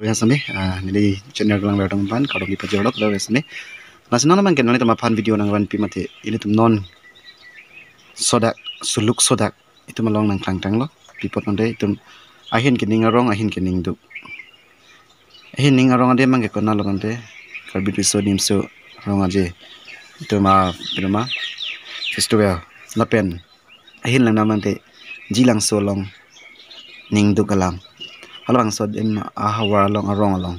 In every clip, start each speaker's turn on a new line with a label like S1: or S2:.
S1: Biasanya, nili channel lang bertang pan, kalau kita jawab kalau biasanya, nasi nona mungkin nanti tema pan video nang wan mati, ini tuh non sodak suluk sodak itu melong nang tang lo, pipot nanti itu ahin kening arong ahin kening duk, ahin ning arong ade mangke kenal lo nanti, kalau bidu so nimso arong aje, itu ma festival lapen, ahin lang nanti jilang solong ning duk alam. Alang so dem ahawar along arong along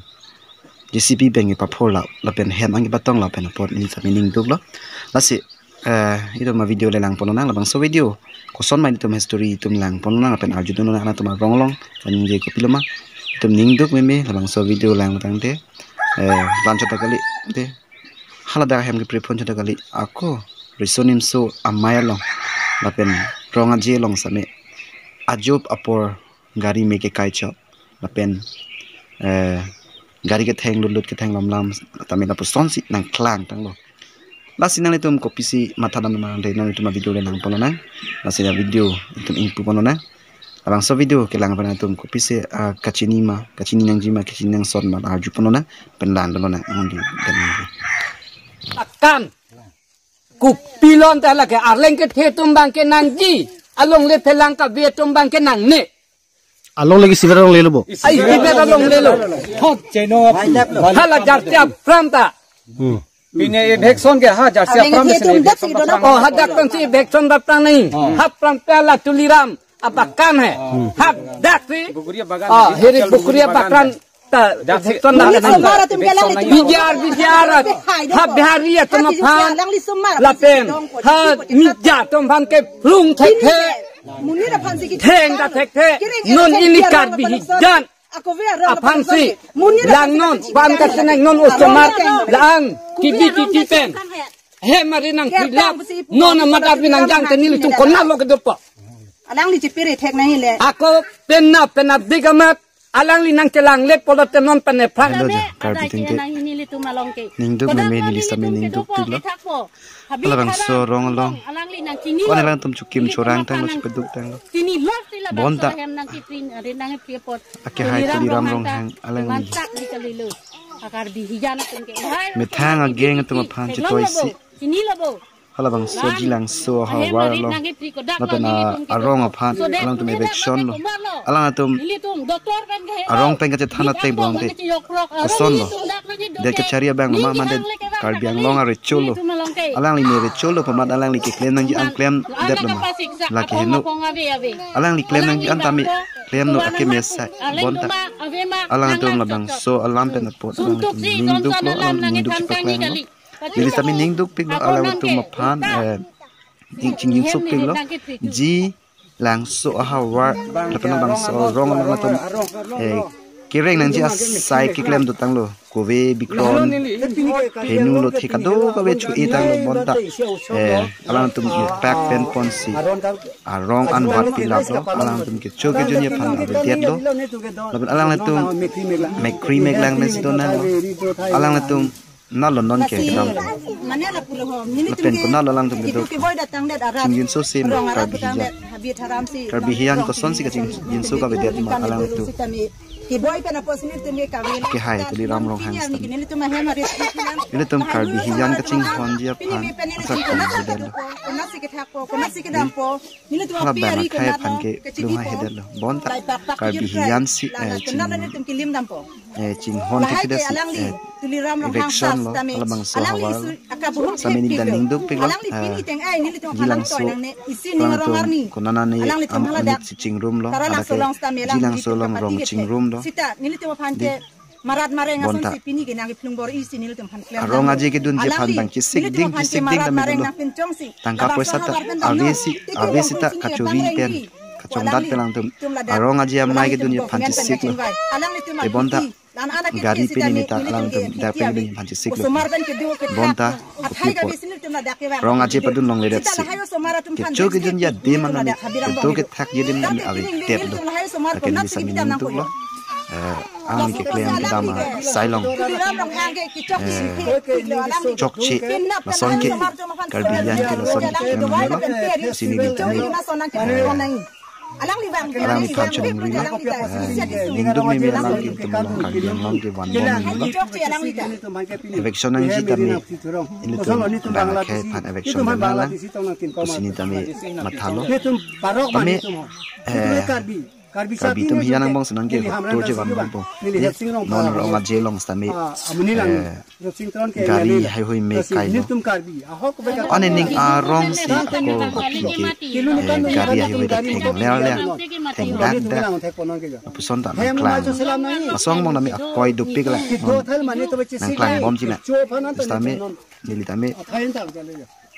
S1: JCB bengi papola lapen hem angi batong lapen pot ni sa meaning dublo lasi itu ma video lelang pononang labang so video koson main itu history itu lang pononang lapen arjudun na ana tuma ronglong kan je ko piloma itu ningduk meme labang so video lang tang te lancho ta kali te halada hem ke prepon chota kali ako resonim so amaya long lapen ronga je long same ajob apor gari me ke kaicho lapen gari ke theng lulut ke theng lam tami la puson si nang klang tang lo lasi nang itum kopi si mata dam nang de nang itum video le nang pono nang lasi video itum impu pono nang abang so video ke lang pana itum kopi si kacini nang jima kacini nang son ma arju pono nang pendan lo nang undi dan
S2: akan kupilon ta la ke arleng ke the tumbang ke nang ji along le thelang ka be tumbang ke nang ne
S3: along lagi siberong lelo bo
S2: ai siber along lelo hot cheno hala jartia pranta bine vexon ke ha jartia pram oh hadak kan si vexon da prang nahi hat pram pela tuliram apakan hai hat dak si heri bukuria bakran ta vexon da bijar ha biharia tum phan lapen ha midja tum phan ke plung thek the Theng da thek the non ini kar bihijan apansi lang non ban ka senang non ustomar lang kibi pen he marinang hilap non amadap binang jang tenil tung konna lo kedopa
S4: alang li cipiri thek nahi le
S2: ako penna digamat alang li nang kelang let polot non pene phang
S1: ningduk meme nili sami ningduk tilo alabang so rong along kon lang tum chukim chorang tang lo chipeduk tang lo bonta ake hai tuli ram rong hang alang li methang ageng tum phan chitoi si halabang so jilang so hawar long napena arong aphan alang tum election lo alang tum arong peng ke thana te bonte son lo de ke charia bang ma mande karbiang long are chulo alang li mere chulo pamad alang li ke claim nang ji an claim det lo laki henu alang li claim nang ji an tami claim no ake mesa bonta alang tum labang so alam pen pot ningduk lo alang ningduk chipaklang lo jadi kami ningduk pig lo alang tum maphan ching yin sup pig lo ji lang so hawar lapena bang so rong lang tum kireng nang ji sai ki claim do tang lo kowe bikron henu lo thikado ka we chu i tang lo bonta alang tum pack pen ponsi arong an wat pilap lo alang tum ke chu ke junya phan ave tiat lo laban alang tum make cream make lang mes do na alang tum nalo non ke dam lapen ko nalo lang tum do chingin so sim karbihian ko son si ka chingin so ka we tiat ma alang tum ke hai tuli ram rong hang stam ini tum karbihian ka ching hon dia phan asak kon hedel hala bana khai phan ke lunga hedel bonta karbihian si ching hon ke kedes election lo alabang so hawal samini dan ningduk pig lo jilang so lang konana ni amit si ching room lo ada ke jilang so long rong ching room lo
S4: marat mare ngason si pini ke nangi plungbor isi nil tum phan klem
S1: arong aje ke dun je phan bang kisik ding dam lo tangka poisa ta avesi ta kachuri pen kachong dat pelang tum arong aje amai ke dun je phan kisik lo e bonta gari pe ni ta alang tum da pe ni phan kisik lo bonta rong aje padun long ledet si ke cho ke dun ya de man ni to ke thak ye dim ni ave tet lo ke ni samin tu lo ang ke claim ke dama sailong chokchi la son ke karbiyan ke la son ke claim lo sini ni tani alang ni pan chuning ri la ning duk mi mi alang ki tum long kar yang long ki wan bom ni eviction nang ji tami ini tum bang khe pan eviction bang la kusini tami mathalo tami karbi tum hiya nang bong senang ke to je wan bom non ro ma je long tami gari hai hoi me kai no ane ning a rong si ko ki gari hai hoi da theng le theng dak puson ta klang masong mong nami akoi du pik la nang klang bom ji na tami nili tami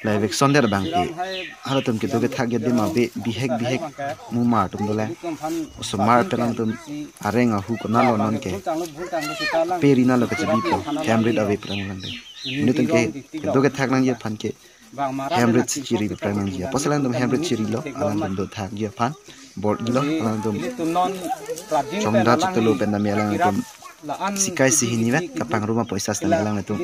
S1: la eviction der bang ki halo tum ki to ke thak ge de ma be bihek mu mar tum dole so mar pelang tum arenga hu ko na lo non ke peri na lo ke bi po camrid ave prang lang de ni tum ke to ke thak nang ye phan ke camrid chiri de prang nang ye posalang tum camrid chiri lo alang tum do thak ye phan board lo alang tum chong da chit lo pen na me alang tum sikai si hiniwa kapang rumah poisa stang lang itu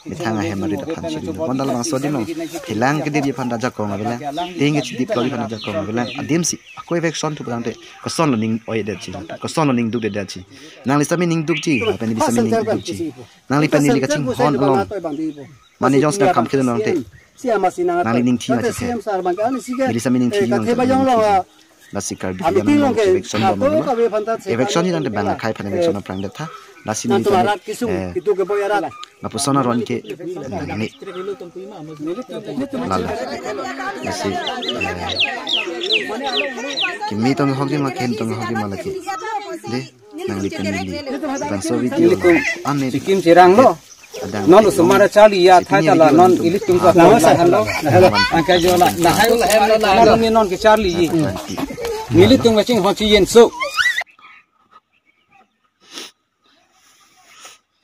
S1: mitanga hemari da pan chiri lo bondal bang sodi no hilang ke dia pan raja ko ngabela tingi chidi plori pan raja ko ngabela adim si aku eviction tu bang de ko son lo ning oi de chi ko son lo ning du de de chi nang lisami ning du chi pen di sami ning du chi nang li pen ni ka ching hon long mani jong sta kam khidon nang te nang li ning thi ma chi di sami ning thi nang nasi karbi yang eviction bom eviction ni nang bang khai pan eviction na prang de tha nasi ni na pusona ron ke ni lala nasi kimi tong hogi ma ken tong hogi ma laki de nang li pen ni bang so video ane
S2: sikim sirang lo non sumara chali ya tha chala non ilik tum ka sa hello ka jo la na hai la ni non ke charli yi nili tung waching ho chi yen so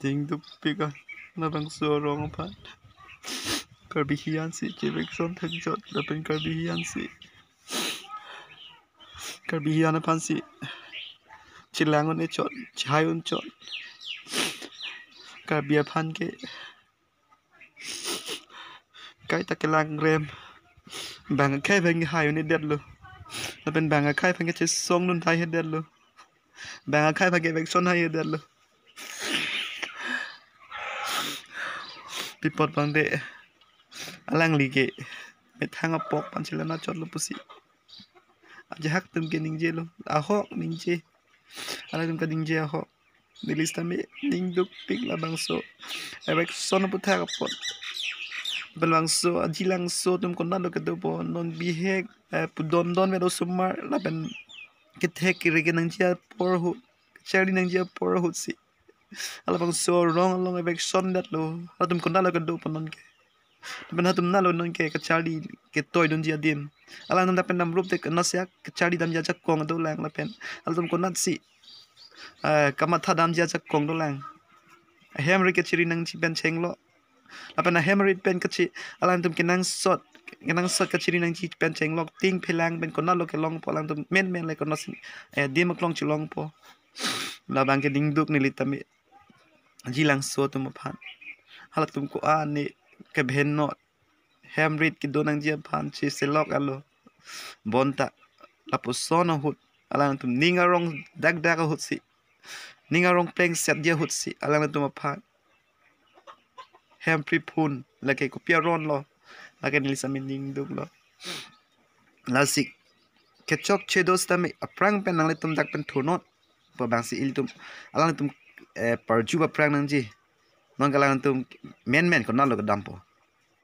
S1: ting du pika na bang so rong pa karbi hian si eviction thak jot da pen karbi hian si karbi hian pan si chilang on e chot chai un chot karbi phan ke kai ta ke lang rem bang khai bang hai un e det lo na pen bang khai bang ke song nun thai he det lo bang khai bang ke eviction hai he det lo pipot bang de alang li ke me thang apok pan chila na chot lo pusi aja hak tum ke ning je lo aho ning je ala tum ka ning je aho nilista me ning duk pik la bang so evek son pu thak apot belang so ajilang so tum kon na lo ke do po non bihek pu don me do sumar la ben ke thek ke re nang je por hu chari nang je por hu si ala bang so wrong long evek son dat lo ala tum kon na lo ke do po non ke ben hatum na lo non ke chari ke toy don dia dim ala nan da pen nam rup te na sia ke chari dam ja jak kong do lang la pen ala tum kon na si kamatha dam ja jak kong do lang hemri ke chiri nang chi ben cheng lo la pen hemri pen ke chi ala tum ke nang sot ke chiri nang chi pen cheng lo ting philang ben kon na lo ke long po lang tum men le kon na si dim klong chi long po la bang ke ding duk ni litami jilang so tum phan hala tum ko a ni ke bhen not hemrit ki donang jia phan chi selok alo bonta la pusona hut ala tum ningarong dag hut si ningarong pleng set dia hut si ala tum phan hempri phun la ke ko piaron lo la ke nilisa mining duk lo la si ke chok chedos tami aprang pen nang le tum dak pen thunot pa bang si il tum ala tum parjuba prang nang ji non kala tum men ko na lo ka dampo